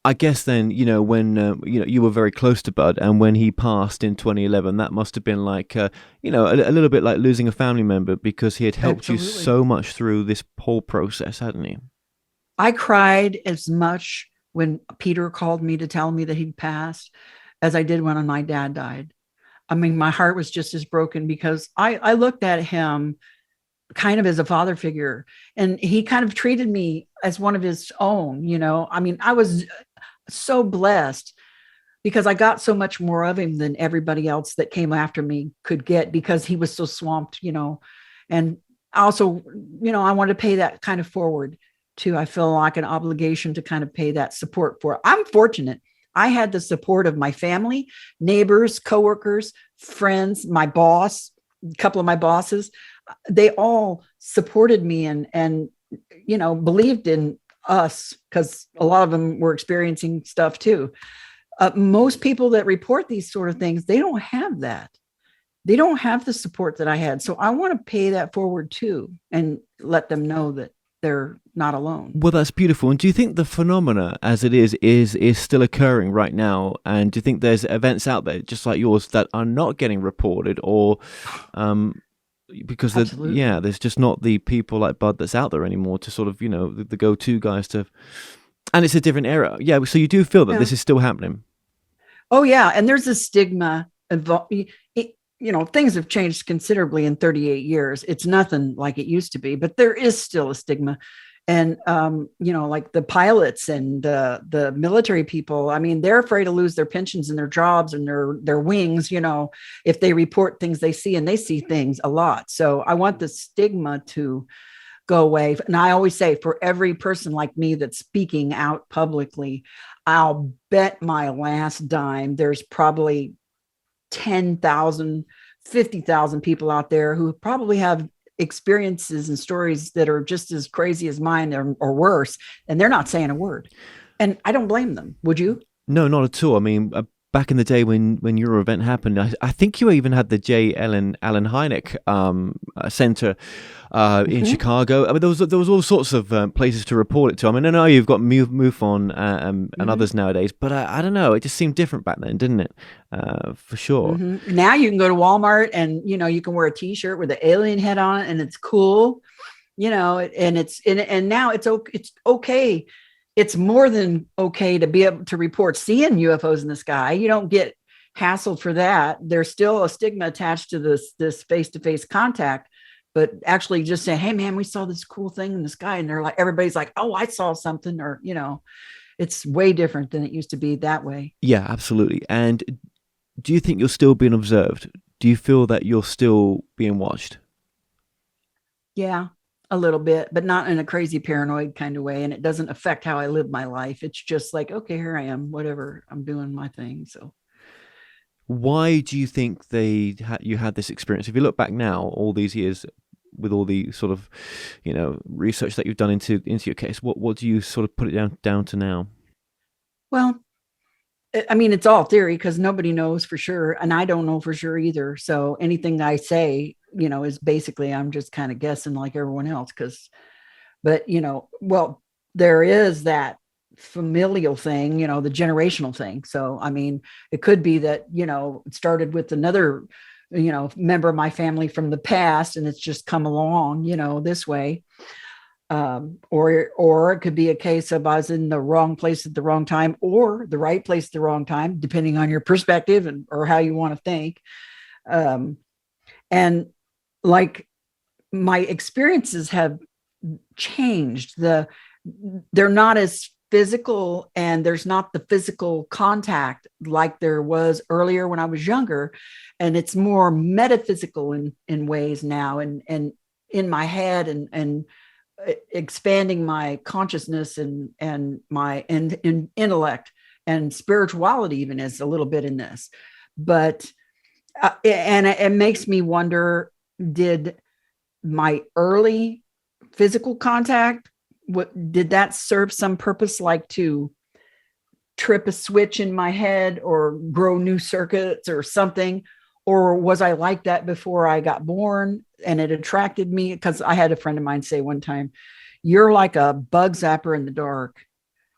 I guess then, when, you were very close to Bud, and when he passed in 2011, that must have been like, a little bit like losing a family member, because he had helped you so much through this whole process, hadn't he? I cried as much when Peter called me to tell me that he'd passed as I did when my dad died. I mean, my heart was just as broken, because I looked at him kind of as a father figure, and he kind of treated me as one of his own. I mean, I was so blessed because I got so much more of him than everybody else that came after me could get, because he was so swamped, and also, I wanted to pay that kind of forward too. I feel like an obligation to kind of pay that support for. I'm fortunate. I had the support of my family, neighbors, coworkers, friends, my boss, a couple of my bosses. They all supported me and believed in us, because a lot of them were experiencing stuff too. Most people that report these sort of things, they don't have that. They don't have the support that I had. So I want to pay that forward too, and let them know that they're not alone. Well, that's beautiful. And do you think the phenomena as it is still occurring right now? And do you think there's events out there just like yours that are not getting reported, or because there's just not the people like Bud that's out there anymore to sort of, the go-to guys to, and it's a different era. Yeah. So you do feel that this is still happening. Oh yeah. And there's a stigma involved. Things have changed considerably in 38 years. It's nothing like it used to be, but there is still a stigma. And, like the pilots and the military people, I mean, they're afraid to lose their pensions and their jobs and their wings, if they report things they see, and they see things a lot. So I want the stigma to go away. And I always say, for every person like me that's speaking out publicly, I'll bet my last dime there's probably 10,000, 50,000 people out there who probably have experiences and stories that are just as crazy as mine or worse, and they're not saying a word. And I don't blame them. Would you? No, not at all. I mean, back in the day when your event happened, I think you even had the J. Allen Hynek Center in Chicago. I mean, there was all sorts of places to report it to. I mean, I know you've got MUFON and others nowadays, but I don't know. It just seemed different back then, didn't it? For sure. Now you can go to Walmart and you can wear a T-shirt with the alien head on it, and it's cool. And now it's okay. It's more than okay to be able to report seeing UFOs in the sky. You don't get hassled for that. There's still a stigma attached to this face-to-face contact, but actually just say, hey man, we saw this cool thing in the sky. And everybody's like, oh, I saw something, or, it's way different than it used to be that way. Yeah, absolutely. And do you think you're still being observed? Do you feel that you're still being watched? Yeah, a little bit, but not in a crazy paranoid kind of way. And it doesn't affect how I live my life. It's just like, okay, here I am, whatever, I'm doing my thing. So, Why do you think you had this experience? If you look back now, all these years, with all the sort of, research that you've done into your case, what do you sort of put it down to now? well, I mean, it's all theory because nobody knows for sure. And I don't know for sure either. So anything I say, is basically, I'm just kind of guessing like everyone else. But, well, there is that familial thing, the generational thing. So, I mean, it could be that, it started with another, member of my family from the past and it's just come along, this way. Or it could be a case of I was in the wrong place at the wrong time or the right place at the wrong time, depending on your perspective or how you want to think. And like my experiences have changed. They're not as physical and there's not the physical contact like there was earlier when I was younger. And it's more metaphysical in ways now and in my head and expanding my consciousness and my intellect and spirituality even is a little bit in this. But and it makes me wonder, did my early physical contact, did that serve some purpose, like to trip a switch in my head or grow new circuits or something? Or was I like that before I got born and it attracted me? Because I had a friend of mine say one time, you're like a bug zapper in the dark.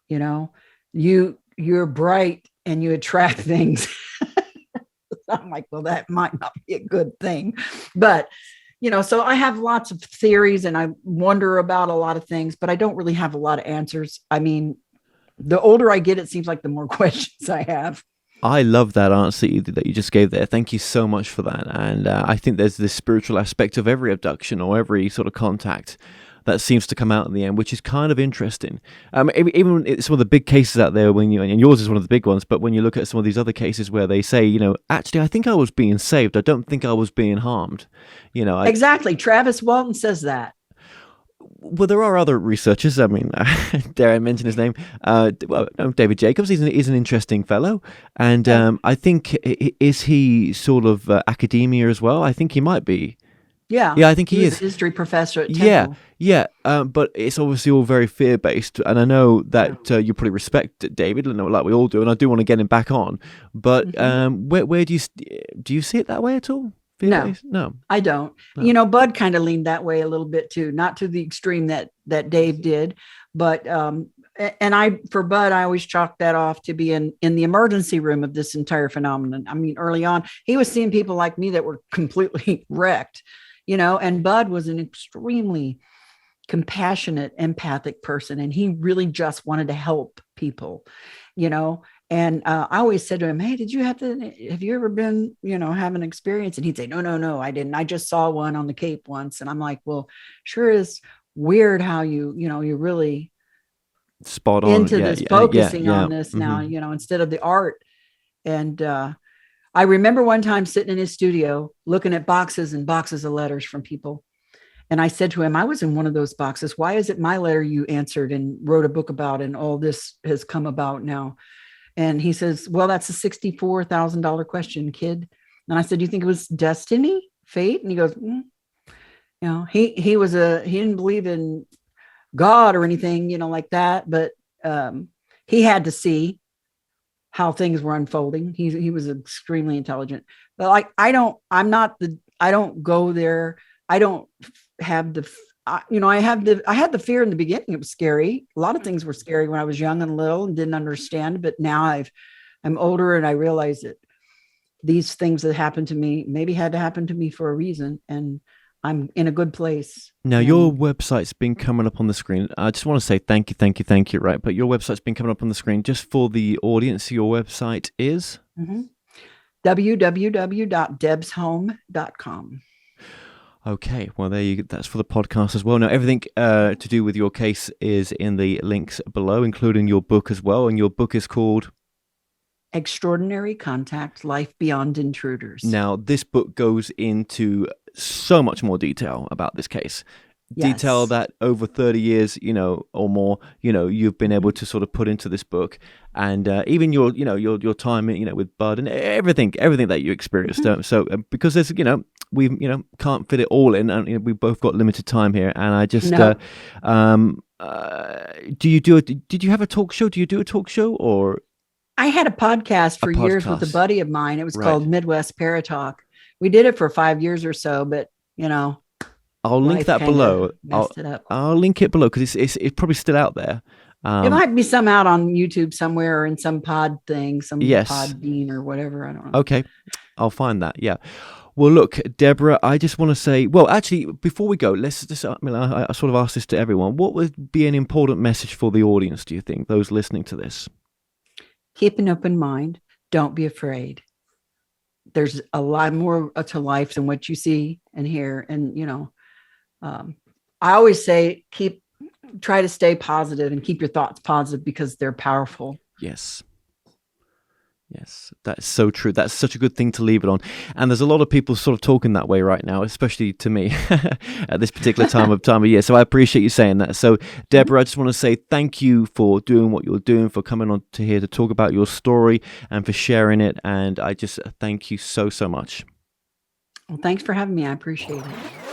You're bright and you attract things. I'm like, well, that might not be a good thing. But, so I have lots of theories and I wonder about a lot of things, but I don't really have a lot of answers. I mean, the older I get, it seems like the more questions I have. I love that answer that you just gave there. Thank you so much for that. And I think there's this spiritual aspect of every abduction or every sort of contact that seems to come out in the end, which is kind of interesting. Even some of the big cases out there, and yours is one of the big ones, but when you look at some of these other cases where they say, actually, I think I was being saved. I don't think I was being harmed. Exactly. Travis Walton says that. Well, there are other researchers. I mean, dare I mention his name? David Jacobs. He's an interesting fellow, and I think is he sort of academia as well? I think he might be. Yeah, I think he is is a history professor at Temple. Yeah. But it's obviously all very fear based, and I know that you probably respect David, like we all do, and I do want to get him back on. But where do you see it that way at all? No, I don't. No. Bud kind of leaned that way a little bit too, not to the extreme that Dave did, but for Bud, I always chalked that off to be in the emergency room of this entire phenomenon. I mean, early on, he was seeing people like me that were completely wrecked, and Bud was an extremely compassionate, empathic person, and he really just wanted to help people, And I always said to him, hey, have you ever been, have an experience? And he'd say, no, I didn't. I just saw one on the Cape once. And I'm like, well, sure is weird how you're really spot on into this, focusing on this now, instead of the art. And I remember one time sitting in his studio, looking at boxes and boxes of letters from people. And I said to him, I was in one of those boxes. Why is it my letter you answered and wrote a book about, and all this has come about now? And he says, well, that's a $64,000 question, kid. And I said, do you think it was destiny, fate? And he goes, he didn't believe in God or anything, like that. But he had to see how things were unfolding. He was extremely intelligent. But I don't go there. I don't have I had the fear in the beginning. It was scary. A lot of things were scary when I was young and little and didn't understand. But now I'm older and I realize that these things that happened to me maybe had to happen to me for a reason. And I'm in a good place. Now, your website's been coming up on the screen. I just want to say thank you, right? But your website's been coming up on the screen. Just for the audience, your website is? www.debshome.com. Okay, well, that's for the podcast as well. Now, everything to do with your case is in the links below, including your book as well. And your book is called Extraordinary Contact: Life Beyond Intruders. Now, this book goes into so much more detail about this case. detail Yes. that over 30 years, or more, you've been able to sort of put into this book, and even your time, with Bud and everything that you experienced. Mhm. Because there's, we, can't fit it all in, and we've both got limited time here, and I just, No, did you have a talk show? Do you do a talk show or I had a podcast a for years with a podcast? buddy of mine. It was Right. called Midwest Paratalk. We did it for 5 years or so, but I'll link life that kind below. of messed it up. I'll link it below because it's probably still out there. It might be some out on YouTube somewhere or in some pod thing, some Yes. Podbean or whatever. I don't know. Okay, I'll find that. Yeah. Well, look, Deborah, I just want to say, well, actually, before we go, let's just, I sort of asked this to everyone. What would be an important message for the audience, do you think, those listening to this? Keep an open mind. Don't be afraid. There's a lot more to life than what you see and hear. And, I always say, try to stay positive and keep your thoughts positive because they're powerful. Yes. Yes, that's so true. That's such a good thing to leave it on. And there's a lot of people sort of talking that way right now, especially to me at this particular time of year. So I appreciate you saying that. So Deborah, I just want to say thank you for doing what you're doing, for coming on to here to talk about your story and for sharing it. And I just thank you so, so much. Well, thanks for having me. I appreciate it.